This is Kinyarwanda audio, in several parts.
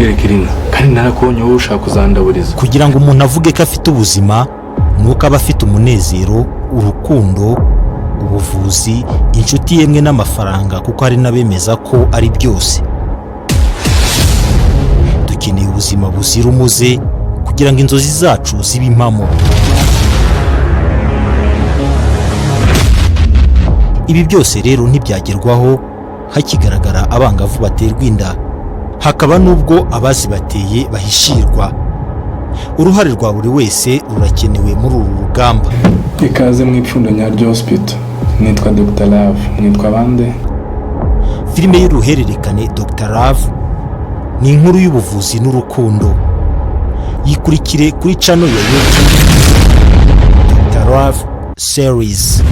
nkubwire Kirina, kandi narakubonye wowe ushaka kuzandaburiza. Kugira ngo umuntu avuge ko afite ubuzima nuko aba afite umunezero, urukundo, ubuvuzi, inshuti yemwe n'amafaranga, kuko hari n'abemeza ko ari byose. Dukeneye ubuzima buzira umuze kugira ngo inzozi zacu zibe impamo. Ibi byose rero ntibyagerwaho hakigaragara abangavu baterwa inda, hakaba n'ubwo abazibateye bahishirwa. Uruhare rwa buri wese rurakenewe muri uru rugamba. Ikaze mu ipfundo nyaryo hospital. Nitwa Dr. Love. Nitwa bande? Filime y'uruhererekane Dr. Love ni inkuru y'ubuvuzi n'urukundo. Yikurikire kuri channel ya YouTube Dr. Love series.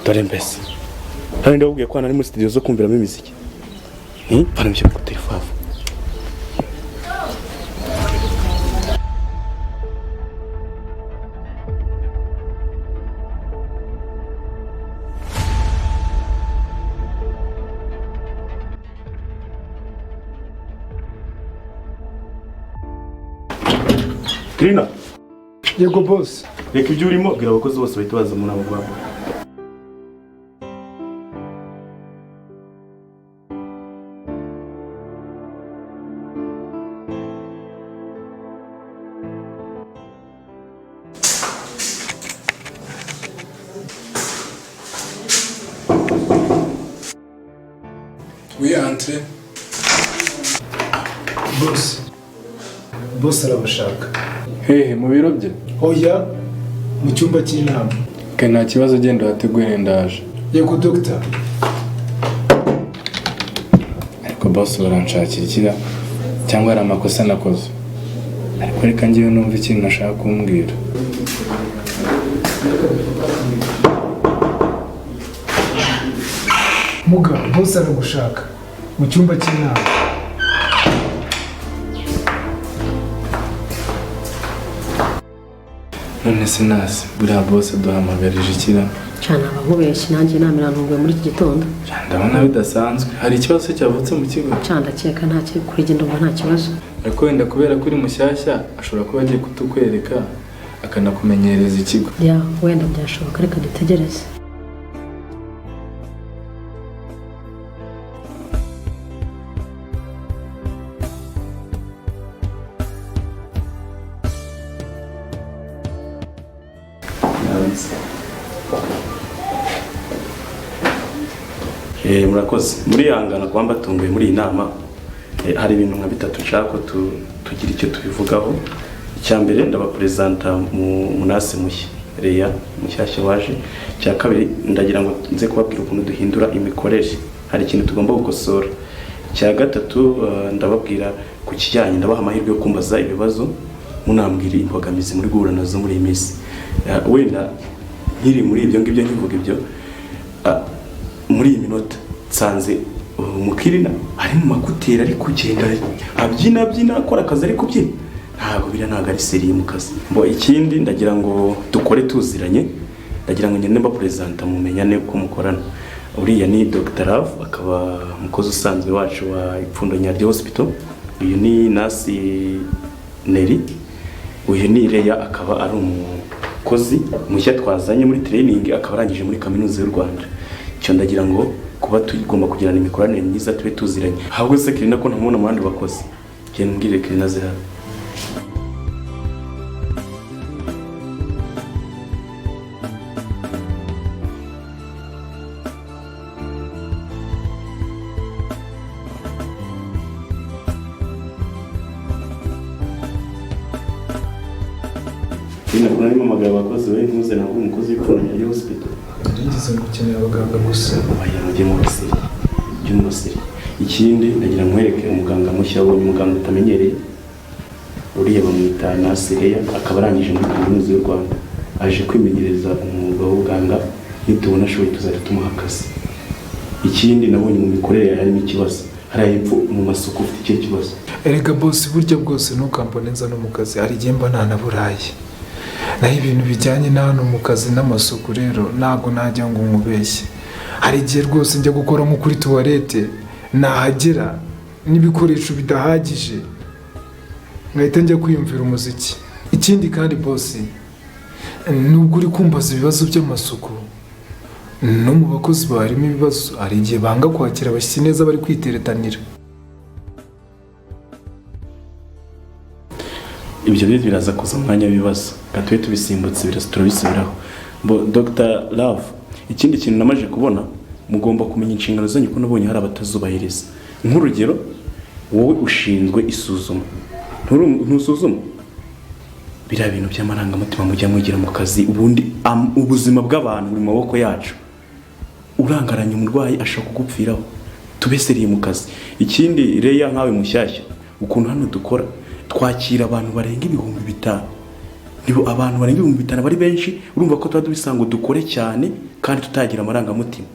Dore mbese hano ndabubwiye ko nari muri studio zo kumviramo imiziki. Paramye ku telefone. Kirina. Yego boss. Reka ibyo urimo bwira abakozi bose bahita baza muri abo babo. Oui, entrez. Boss arabashaka. Hehe, mu biro bye? Oya, mu cyumba cy'inama. Ke nta kibazo, genda wateguye ndaje. Yego doctor. Ariko boss baranshakira ikira cyangwa ari amakosa nakoze. Ariko reka ngiye numva ikintu nashaka kumbwira. Muga, boss aragushaka mu cyumba cy'inama. None sinasi, buriya boss duhamagarije ikira. Cyane abahubeshye nanjye namira ntunguye muri iki gitondo. Ndabona bidasanzwe. Hari ikibazo cyavutse mu kigo? Cyane ndakeka nta kiri kuri genda nta kibazo. Ariko wenda kubera kuri mushyashya ashobora kuba agiye kutukwereka akanakumenyereza ikigo. Ya, wenda byashoboka, reka dutegereze. Murakoze muri yangana kuba mbatunguye muri iyi nama hari ibintu nka bitatu nshaka ko tugira icyo tubivugaho. Icya mbere ndabapresenta munase mushya Leya mushyashya waje. Icya kabiri ndagira ngo nze kubabwira ukuntu duhindura imikorere, hari ikintu tugomba gukosora. Icya gatatu ndababwira ku kijyanye, ndabaha amahirwe yo kumbaza ibibazo munambwira imbogamizi muri guhura nazo muri iyi minsi. Wenda nkiri muri ibyo ngibyo nkivuga ibyo, muri iyi minota nsanze umukirina ari mu makuteri ari kugenda abyina akora akazi ari kubyina, ntabwo ari seriye mu kazi. Ikindi ndagira ngo dukore tuziranye, ndagira ngo ngende mbapresenta mumenyane ko mukorana. Uriya ni Dr. Love, akaba umukozi usanzwe wacu wa Ipfundo Nyaryo Hospital. Uyu ni nasi Neri. Uyu ni Leya, akaba ari umukozi mushya twazanye muri training, akaba arangije muri kaminuza y'u Rwanda. Cyo ndagira ngo kuba tugomba kugirana imikoranire myiza, tube tuziranye. Ahubwo se Kirina ko ntamubona mu bandi bakozi, genda mbwire Kirina ze hano. Kuna arimo amagabo abakozi we ntuze ntabwo umukozi w'Ipfundo Nyaryo Hospital. Nigeze gukenera abaganga gusa. Mujye mu basiri. Ikindi ndagira nkwereke umuganga mushya, abonye umuganga utamenyereye. Uriya bamwita Nasi Leya, akaba arangije muri kaminuza y'u Rwanda. Aje kwimenyereza umwuga w'ubuganga, nitubona ashoboye tuzajya tumuha akazi. Ikindi nabonye mu mikorere harimo ikibazo, hari hepfo mu masuku ufite icyo kibazo. Erega boss, burya bwose ntukamponenza no mu kazi, hari igihe mba ntanaburaye. Naho ibintu bijyanye na hano mu kazi n'amasuku rero ntabwo najya ngo nkubeshye. Hari igihe rwose njya gukora nko kuri tuwarete, nahagera n'ibikoresho bidahagije ngahita njya kwiyumvira umuziki. Ikindi kandi boss, nubwo uri kumbaza ibibazo by'amasuku, no mu bakozi barimo ibibazo, hari igihe banga kwakira abashyitsi neza bari kwiteretanira. Ibyo biraza kuza umwanya w'ibibazo, gatwe tubisimbutse turabisubiraho. Dr. Love, ikindi kintu namaje kubona, mugomba kumenya inshingano zanyu ko nabonye hari abatazubahiriza. Nk'urugero, wowe ushinzwe isuzuma, ntusuzuma biriya bintu by'amarangamutima mujya mugira mu kazi. Ubundi ubuzima bw'abantu buri mu maboko yacu, urangaranye umurwayi ashaka kugupfiraho, tubeseriye mu kazi. Ikindi Leya, nkawe mushyashya, ukuntu hano dukora twakira abantu barenga 5,000. Nibo abantu barenga 5,000 bari benshi, urumva ko tuba dubisanga dukore cyane kandi tutagira amarangamutima.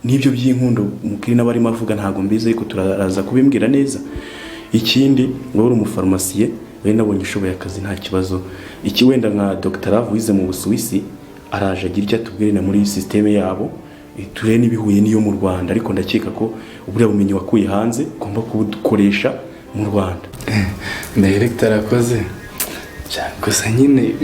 Nibyo by'inkundo umukirina barimo avuga ntago mbize, ariko turaza kubimbwira neza. Ikindi wowe uri umufarmasiye, we nabonye ushoboye akazi nta kibazo. Iki wenda nka Dr. Love wize mu Busuwisi, araje agira icyo atubwirina muri systeme yabo, turene ibihuye niyo mu Rwanda, ariko ndakeka ko uburiya bumenyi wakuye hanze ugomba kubukoresha mu Rwanda. Director akoze gusa nyine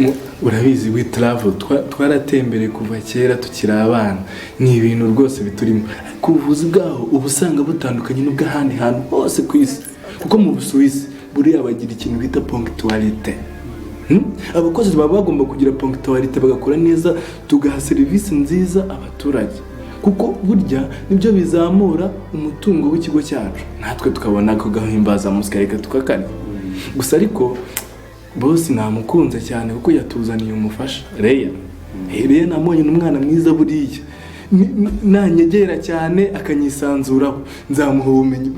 urabizi we travel twaratembereye kuva kera tukiri abana, ni ibintu rwose biturimo. Ku buvuzi bwaho ubu usanga butandukanye n'ubw'ahandi hantu hose ku isi, kuko mu Busuwisi buriya bagira ikintu bita ponctualité. Abakozi baba bagomba kugira ponctualité, bagakora neza, tugaha serivisi nziza abaturage, kuko burya nibyo bizamura umutungo w'ikigo cyacu, natwe tukabona ko gahimbaza musika tukakane. Gusa ariko boss namukunze cyane kuko yatuzaniye umufasha Leya. Leya namubonye n'umwana mwiza buriya, nanyegera cyane akanyisanzuraho, nzamuha ubumenyi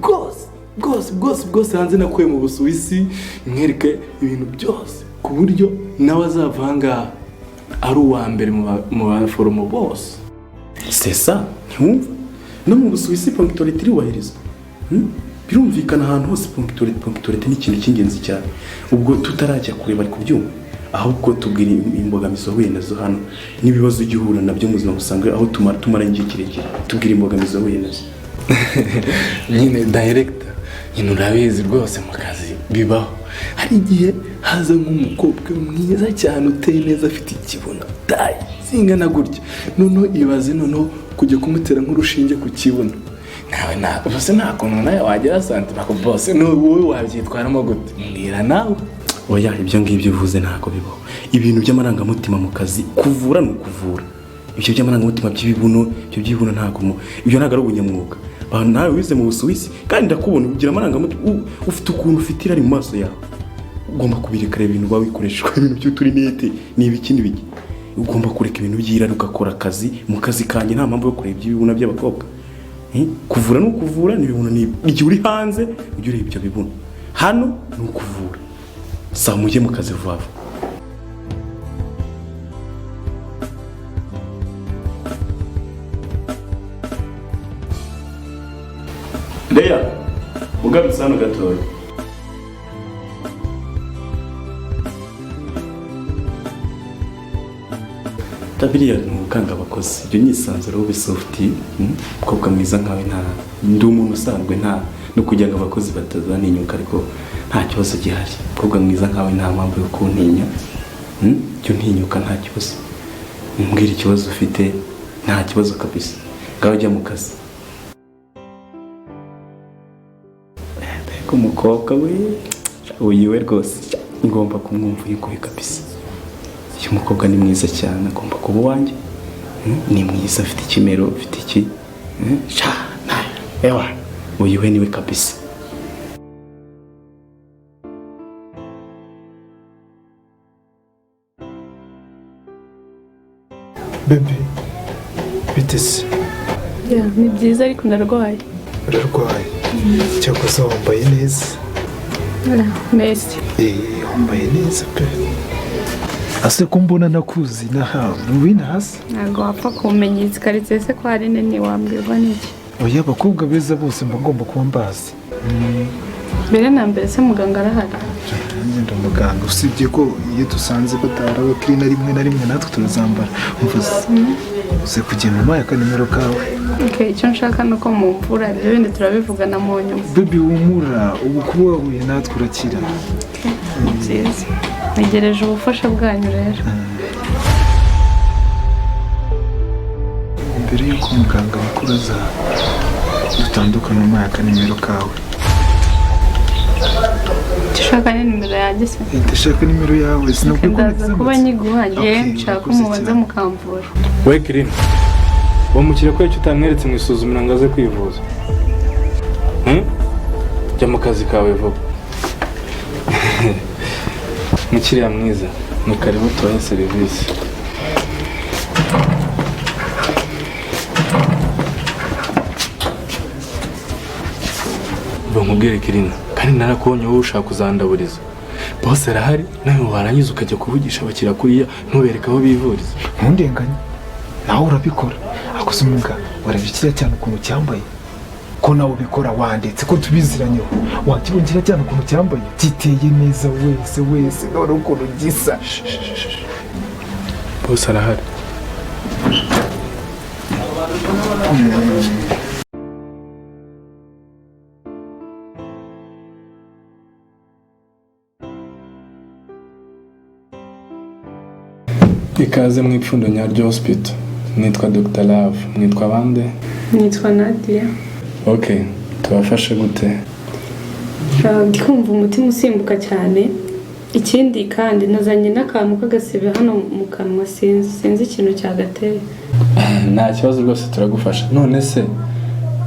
bwose hanze nakuye mu Busuwisi, mwereke ibintu byose ku buryo nawe azavanga ari uwa mbere mu baforomo bose. C'est ça, ntiwumva? No mu Busuwisi ponctualité iriwahirizwa. Birumvikana ahantu hose ponctualité ni ikintu cy'ingenzi cyane. Ubwo tutarajya kureba ari kubyumva, ahubwo tubwira imbogamizi wahuye nazo hano n'ibibazo ugihura nabyo mu buzima busanzwe, aho tumara igihe kirekire. Tubwira imbogamizi wahuye nazo. Nyine director, nyine urabizi rwose mu kazi bibaho, hari igihe haza nk'umukobwa mwiza cyane uteye neza, afite ikibuno tayi zingana gutya, noneho ibaze noneho kujya kumutera nk'urushinge ku kibuno. Nawe bose nta kuntu nawe wagera santima ko boss wowe wabyitwaramo gute? Mbwira nawe. Oya, ibyo ngibyo uvuze ntago bibaho. Ibintu by'amarangamutima mu kazi, kuvura no kuvura. ibyo by'amarangamutima by'ibibuno ntabwo ibyo ntabwo ari ubunyamwuga. Nawe wize mu Busuwisi kandi ndakubona ugira amarangamutima, ufite ukuntu ufite irari mu maso yawe. Ugomba kubireka ibintu bawe bikoreshwa ibintu by'uturinete n'ibiki n'ibiki. Ugomba kureka ibintu by'irari ugakora akazi mu kazi kanjye, nta mpamvu yo kureba iby'ibibuno by'abakobwa. Kuvura ni ukuvura, n'ibibuno ni igihe uri hanze ujye ureba ibyo bibuno. Hano ni ukuvura. Saa mujye mu kazi vuba. Leya, ugarutse hano gatoya. Tabiriya ni ugukanga abakozi. Ibyo nyisanzura wowe softi, umukobwa mwiza nkawe ndi umuntu usanzwe no kugira ngo abakozi batazaninyuka, ariko nta kibazo gihari. Umukobwa mwiza nkawe nta mpamvu yo kuntinya. Cyo ntinyuka nta kibazo. Umbwira ikibazo ufite, nta kibazo kabisa. Ngaho jya mu kazi. Umukobwa we rwose ngomba kumwumva uyiguye kabisa. Uyu mukobwa ni mwiza cyane, agomba kuba uwanjye. Ni mwiza, afite ikimero, afite iki. Ewa, uyu we niwe kabisa. Bebe, bitese? Ni byiza ariko ndarwaye. Urarwaye? Cyakoze wambaye neza. Merci. Wambaye neza pe. Ase ko mbona nakuzi wina hasi? Ntabwo wapfa kumenya izi karitsiye se ko hari nini wambwirwa n'iki? Oya, abakobwa beza bose mba ngomba kuba mbazi. Mbere na mbere se muganga arahari? Ngenda muganga, usibye ko iyo dusanze batara abakirina rimwe na rimwe natwe turazambara. Uze kugenda umpaye akanimero kawe. Icyo nshaka ni uko mumvura, ibyo bindi turabivugana mu nyuma. Baby humura, ubu kuba wahuye natwe urakira. Ni byiza. Ntegereje ubufasha bwanyu rero. Mbere y'uko muganga mukuru aza, dutandukana umpaye akanimero kawe. Ushaka ni nimero yanjye se? Ndashaka nimero yawe, sinabwo ndaza kuba nyiguha, nshaka umubanza mukamvura. We Kirina, wamukire ko icyo utamweretse mu isuzumiro ngo aze kwivuza. Jya mu kazi kawe vuba. Mukiriya mwiza, ni karibu tubahe serivisi. Nkubwire Kirina, kandi narakubonye wowe ushaka kuzandaburiza. Bose arahari, nawe warangiza ukajya kuvugisha abakiriya kuriya ntubereke aho bivuriza. Ntundenganye, nawe urabikora. Akoze umwuga warabikira cyane ukuntu cyambaye. Ko nawe ubikora wanditse ko tubiziranyeho. Wakibongira cyane ukuntu cyambaye, giteye neza wese none ukuntu gisa. Bose arahari. Ikaze mu ipfundo nyaryo hospital. Nitwa Dr. Love. Nitwa bande? Nitwa Nadia. Okay, tubafashe gute? Ndi kumva umutima usimbuka cyane. Ikindi kandi nazanye n'akantu k'agasebe hano mu kanwa, sinzi ikintu cyagateye. Nta kibazo rwose turagufasha. None se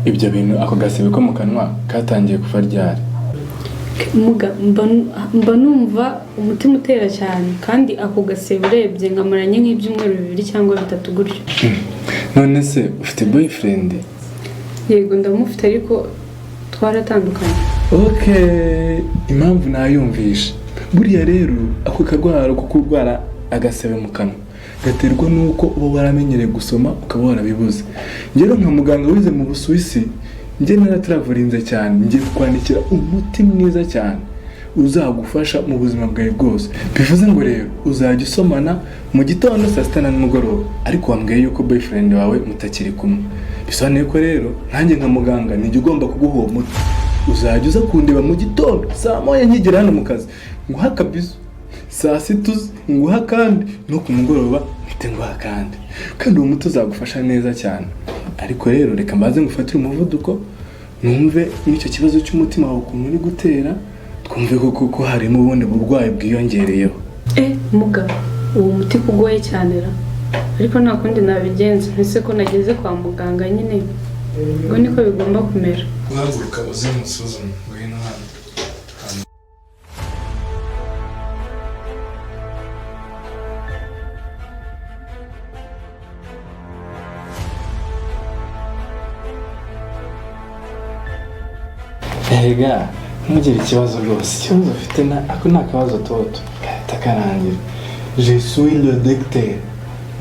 ibyo bintu ako gasebe ko mu kanwa katangiye kuva ryari? Muga mba numva umutima utera cyane, kandi ako gasebe urebye nkamaranye nk'ibyumweru 2 cyangwa 3 gutyo. None se ufite boyfriend? Yego ndamufite ariko twaratandukanye. Okay, impamvu nayumvisha. Buriya rero ako kagwara ko kurwara agasebe mu kanwa gaterwa nuko uba waramenyereye gusoma ukaba warabibuze. Ngero nka muganga wize mu Busuwisi, nge naratraverinze cyane, ngiye kukwandikira umuti mwiza cyane uzagufasha mu buzima bwawe bwose. Bivuze ngo rero uzajya usomana mu gitondo saa 6 na nimugoroba, ariko wambwiye yuko boyfriend wawe mutakiri kumwe. Bisobanuye ko rero nanjye nka muganga nijye ugomba kuguha umuti. Uzajya uza kundeba mu gitondo saa 9 nkigera hano mu kazi, nguha kabisa. Saa 6 nguha kandi no ku mugoroba mpite nguha kandi uwo muti uzagufasha neza cyane. Ariko rero reka mbaze ngufatire umuvuduko, numve n'icyo kibazo cy'umutima wawe ukuntu uri gutera, twumve ko harimo ubundi burwayi bwiyongereyeho. Mugabo, uwo muti kugoye cyane ra? ariko nta kundi nabigenza ntise ko nageze kwa muganga nyine ubwo niko bigomba kumera. guhaguruka uze musuzume ngwino hano. Ega ntugire ikibazo rwose, ikibazo ufite ako nta kabazo toto gahita karangira. Je suis le docteur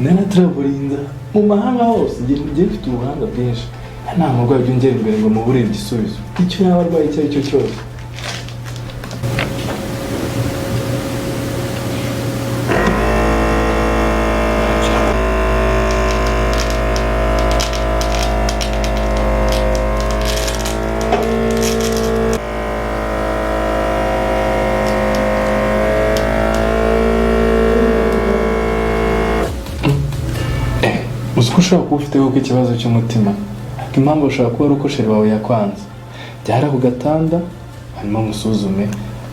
narataburinda mu mahanga hose, njye mfite ubuhanga bwinshi, nta murwayi ujya ungera imbere ngo muburire igisubizo icyo yaba arwaye icyo ari cyo cyose. Uzi ko ushobora kuba ufite kuko ikibazo cy'umutima, ariko impamvu ushobora kuba ari uko sheri wawe yakwanze. Jyara ku gatanda hanyuma musuzume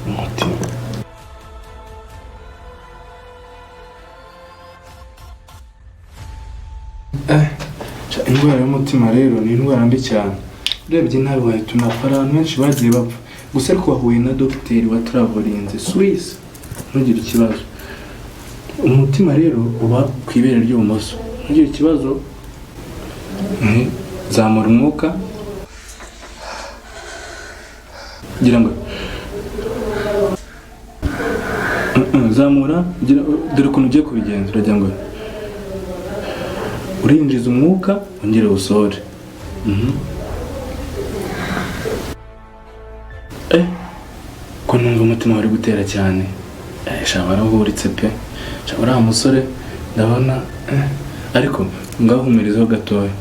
umutima. Indwara y'umutima rero ni indwara mbi cyane. Urebye nabi wahita unapfa, abantu benshi bagiye bapfa. Gusa ariko wahuye na dogiteri waturavurinze Swiss, ntugire ikibazo. Umutima rero uba ku ibere ry'ibumoso, ntugire ikibazo. Zamura umwuka, gira ngo zamura, dore ukuntu ugiye kubigenza. Uragira ngo urinjiza umwuka wongere usohore. Ko numva umutima wari gutera cyane, shaba warahuritse pe, shaba uriya musore ndabona, ariko ngaho humirizaho gatoya.